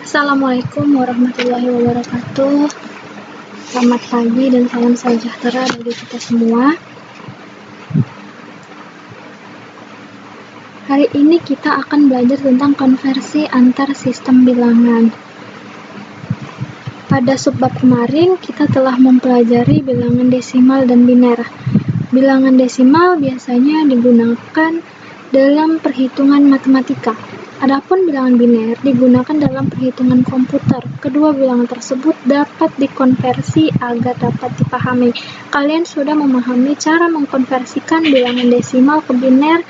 Assalamualaikum warahmatullahi wabarakatuh. Selamat pagi dan salam sejahtera bagi kita semua. Hari ini kita akan belajar tentang konversi antar sistem bilangan. Pada subbab kemarin kita telah mempelajari bilangan desimal dan biner. Bilangan desimal biasanya digunakan dalam perhitungan matematika. Adapun bilangan biner digunakan dalam perhitungan komputer. Kedua bilangan tersebut dapat dikonversi agar dapat dipahami. Kalian sudah memahami cara mengkonversikan bilangan desimal ke biner,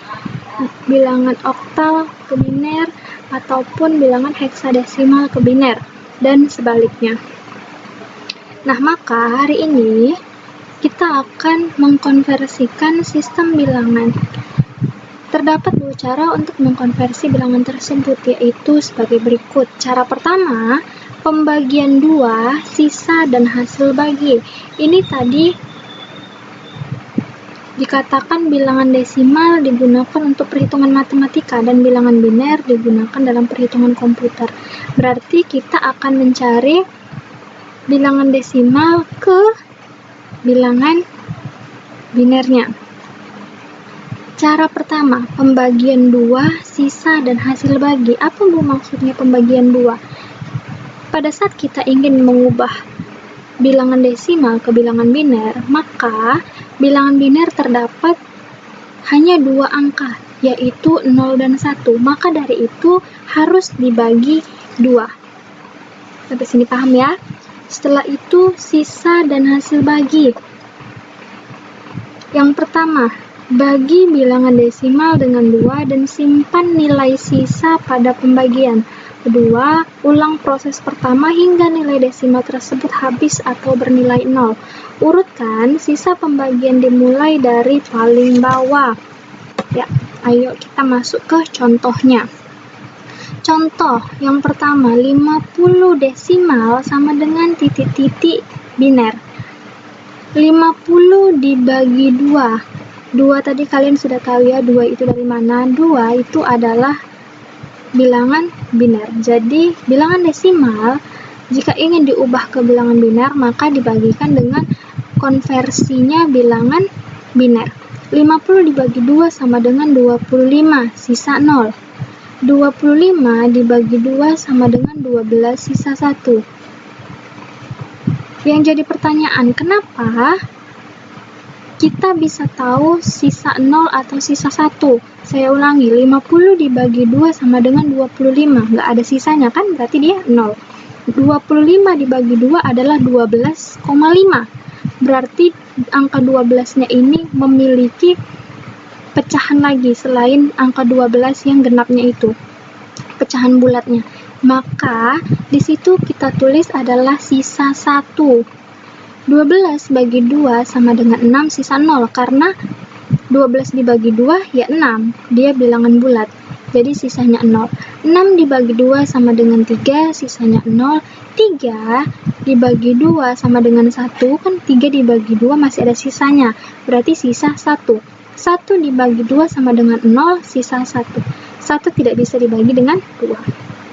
bilangan oktal ke biner, ataupun bilangan heksadesimal ke biner, dan sebaliknya. Nah, maka hari ini kita akan mengkonversikan sistem bilangan. Terdapat dua cara untuk mengkonversi bilangan tersebut, yaitu sebagai berikut. Cara pertama, pembagian 2, sisa dan hasil bagi. Ini tadi dikatakan bilangan desimal digunakan untuk perhitungan matematika dan bilangan biner digunakan dalam perhitungan komputer. Berarti kita akan mencari bilangan desimal ke bilangan binernya. Cara pertama, pembagian 2, sisa dan hasil bagi. Apa maksudnya pembagian 2? Pada saat kita ingin mengubah bilangan desimal ke bilangan biner, maka bilangan biner terdapat hanya 2 angka, yaitu 0 dan 1. Maka dari itu harus dibagi 2. Sampai sini paham ya? Setelah itu, sisa dan hasil bagi. Yang pertama, bagi bilangan desimal dengan 2 dan simpan nilai sisa pada pembagian. Kedua, ulang proses pertama hingga nilai desimal tersebut habis atau bernilai 0. Urutkan sisa pembagian dimulai dari paling bawah. Ya, ayo kita masuk ke contohnya. Contoh yang pertama, 50 desimal sama dengan titik-titik biner. 50 dibagi 2. 2 tadi kalian sudah tahu ya, 2 itu dari mana? 2 itu adalah bilangan biner. Jadi, bilangan desimal jika ingin diubah ke bilangan biner, maka dibagikan dengan konversinya bilangan biner. 50 dibagi 2 sama dengan 25, sisa 0. 25 dibagi 2 sama dengan 12, sisa 1. Yang jadi pertanyaan, kenapa kita bisa tahu sisa 0 atau sisa 1? Saya ulangi, 50 dibagi 2 sama dengan 25. Nggak ada sisanya kan? Berarti dia 0. 25 dibagi 2 adalah 12,5. Berarti angka 12-nya ini memiliki pecahan lagi selain angka 12 yang genapnya itu. Pecahan bulatnya. Maka di situ kita tulis adalah sisa 1. 12 bagi 2 sama dengan 6, sisa 0, karena 12 dibagi 2 ya 6, dia bilangan bulat, jadi sisanya 0. 6 dibagi 2 sama dengan 3, sisanya 0. 3 dibagi 2 sama dengan 1, kan 3 dibagi 2 masih ada sisanya, berarti sisa 1. 1 dibagi 2 sama dengan 0, sisa 1. 1 tidak bisa dibagi dengan 2,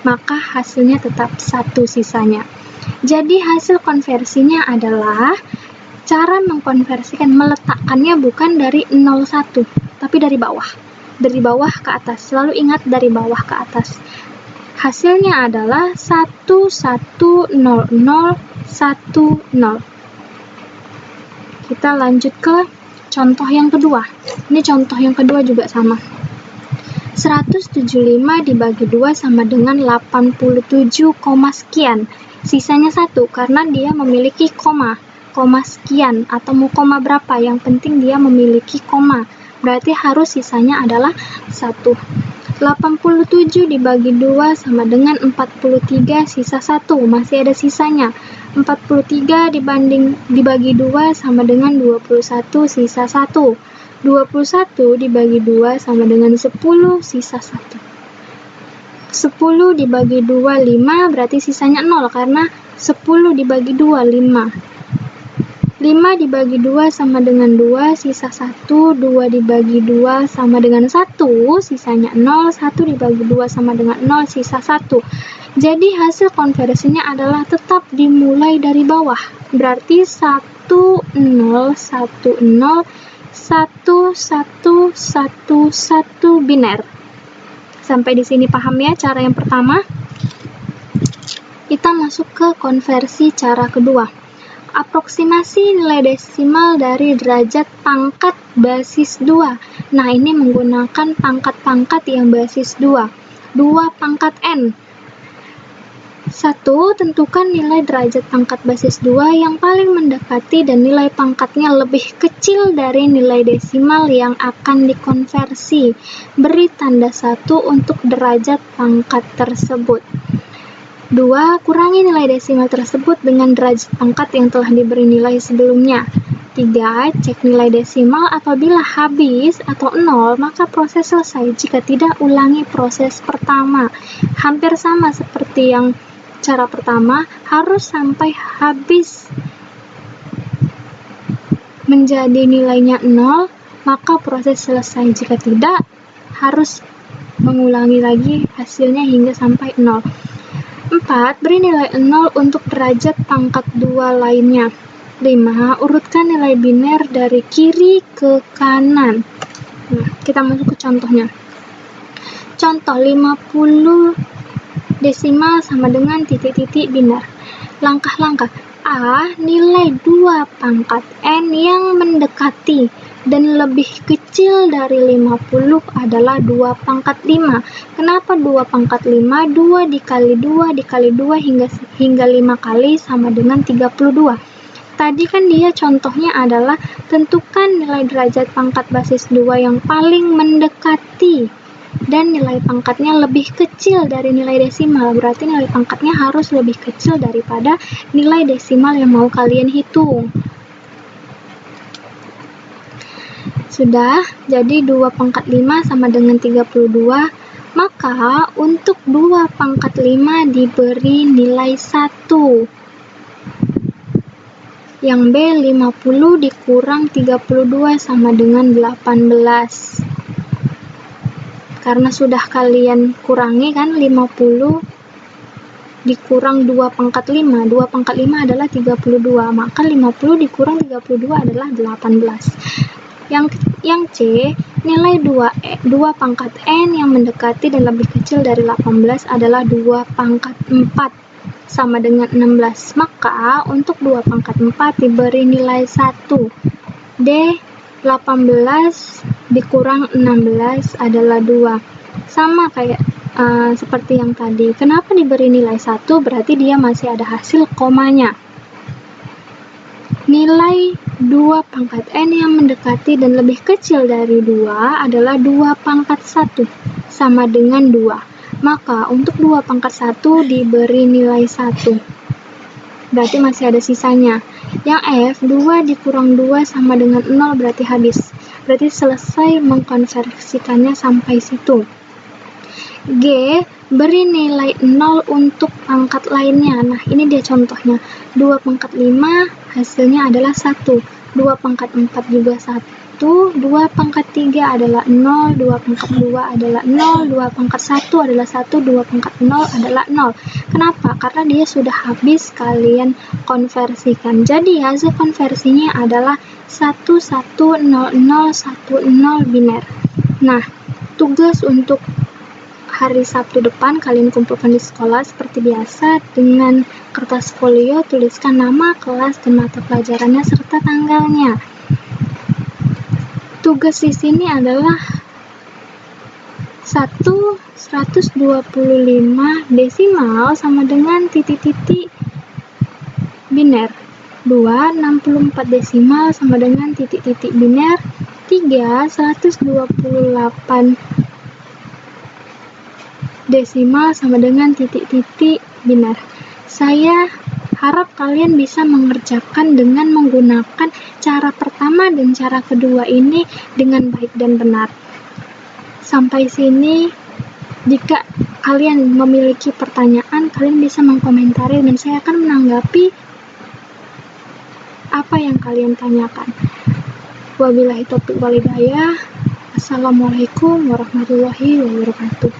maka hasilnya tetap 1 sisanya. Jadi hasil konversinya adalah cara mengkonversikan, meletakkannya bukan dari 01, tapi dari bawah. Dari bawah ke atas, selalu ingat dari bawah ke atas. Hasilnya adalah 110010. Kita lanjut ke contoh yang kedua. Ini contoh yang kedua juga sama. 175 dibagi 2 sama dengan 87, sekian. Sisanya 1 karena dia memiliki koma sekian atau mau koma berapa, yang penting dia memiliki koma. Berarti harus sisanya adalah 1. 87 dibagi 2 sama dengan 43, sisa 1, masih ada sisanya. 43 dibagi 2 sama dengan 21, sisa 1. 21 dibagi 2 sama dengan 10, sisa 1. 10 dibagi 2, 5, berarti sisanya 0, karena 10 dibagi 2, 5. 5 dibagi 2 sama dengan 2, sisa 1, 2 dibagi 2 sama dengan 1, sisanya 0, 1 dibagi 2 sama dengan 0, sisa 1. Jadi hasil konversinya adalah tetap dimulai dari bawah. Berarti 1, 0, 1, 0, 1, 1, 1, 1 biner. Sampai di sini paham ya cara yang pertama? Kita masuk ke konversi cara kedua. Aproksimasi nilai desimal dari derajat pangkat basis 2. Nah, ini menggunakan pangkat-pangkat yang basis 2. 2 pangkat N. 1. Tentukan nilai derajat pangkat basis 2 yang paling mendekati dan nilai pangkatnya lebih kecil dari nilai desimal yang akan dikonversi. Beri tanda 1 untuk derajat pangkat tersebut. 2. Kurangi nilai desimal tersebut dengan derajat pangkat yang telah diberi nilai sebelumnya. 3. Cek nilai desimal apabila habis atau 0, maka proses selesai. Jika tidak, ulangi proses pertama. Hampir sama seperti yang cara pertama, harus sampai habis menjadi nilainya 0, maka proses selesai. Jika tidak, harus mengulangi lagi hasilnya hingga sampai 0. 4. Beri nilai 0 untuk derajat pangkat 2 lainnya. 5. Urutkan nilai biner dari kiri ke kanan. Nah, kita masuk ke contohnya. Contoh 50 desimal sama dengan titik-titik biner. Langkah-langkah. A. Nilai 2 pangkat N yang mendekati dan lebih kecil dari 50 adalah 2 pangkat 5. Kenapa 2 pangkat 5? 2 dikali 2 dikali 2 hingga 5 kali sama dengan 32. Tadi kan dia contohnya adalah tentukan nilai derajat pangkat basis 2 yang paling mendekati dan nilai pangkatnya lebih kecil dari nilai desimal. Berarti nilai pangkatnya harus lebih kecil daripada nilai desimal yang mau kalian hitung. Sudah, jadi 2 pangkat 5 sama dengan 32, maka untuk 2 pangkat 5 diberi nilai 1. Yang B 50 dikurang 32 sama dengan 18. Karena sudah kalian kurangi kan 50 dikurang 2 pangkat 5. 2 pangkat 5 adalah 32, maka 50 dikurang 32 adalah 18. Yang C, nilai 2 pangkat N yang mendekati dan lebih kecil dari 18 adalah 2 pangkat 4 sama dengan 16. Maka untuk 2 pangkat 4 diberi nilai 1. D, 18 dikurang 16 adalah 2. Sama kayak seperti yang tadi. Kenapa diberi nilai 1? Berarti dia masih ada hasil komanya. Nilai 2 pangkat N yang mendekati dan lebih kecil dari 2 adalah 2 pangkat 1 sama dengan 2. Maka untuk 2 pangkat 1 diberi nilai 1. Berarti masih ada sisanya. Yang F, 2 dikurang 2 sama dengan 0 berarti habis. Berarti selesai mengkonversikannya sampai situ. G, beri nilai 0 untuk pangkat lainnya. Nah, ini dia contohnya. 2 pangkat 5 hasilnya adalah 1. 2 pangkat 4 juga 1. 2 pangkat 3 adalah 0. 2 pangkat 2 adalah 0. 2 pangkat 1 adalah 1. 2 pangkat 0 adalah 0. Kenapa? Karena dia sudah habis kalian konversikan. Jadi hasil konversinya adalah 110010 biner. Nah, tugas untuk hari Sabtu depan kalian kumpulkan di sekolah seperti biasa dengan kertas folio, tuliskan nama, kelas, dan mata pelajarannya serta tanggalnya. Tugas di sini adalah 125 desimal sama dengan titik-titik biner. 2 64 desimal sama dengan titik-titik biner. 3 128 desimal sama dengan titik-titik biner. Saya harap kalian bisa mengerjakan dengan menggunakan cara pertama dan cara kedua ini dengan baik dan benar. Sampai sini, jika kalian memiliki pertanyaan, kalian bisa mengkomentari dan saya akan menanggapi apa yang kalian tanyakan. Wabillahi taufiq wal hidayah. Assalamualaikum warahmatullahi wabarakatuh.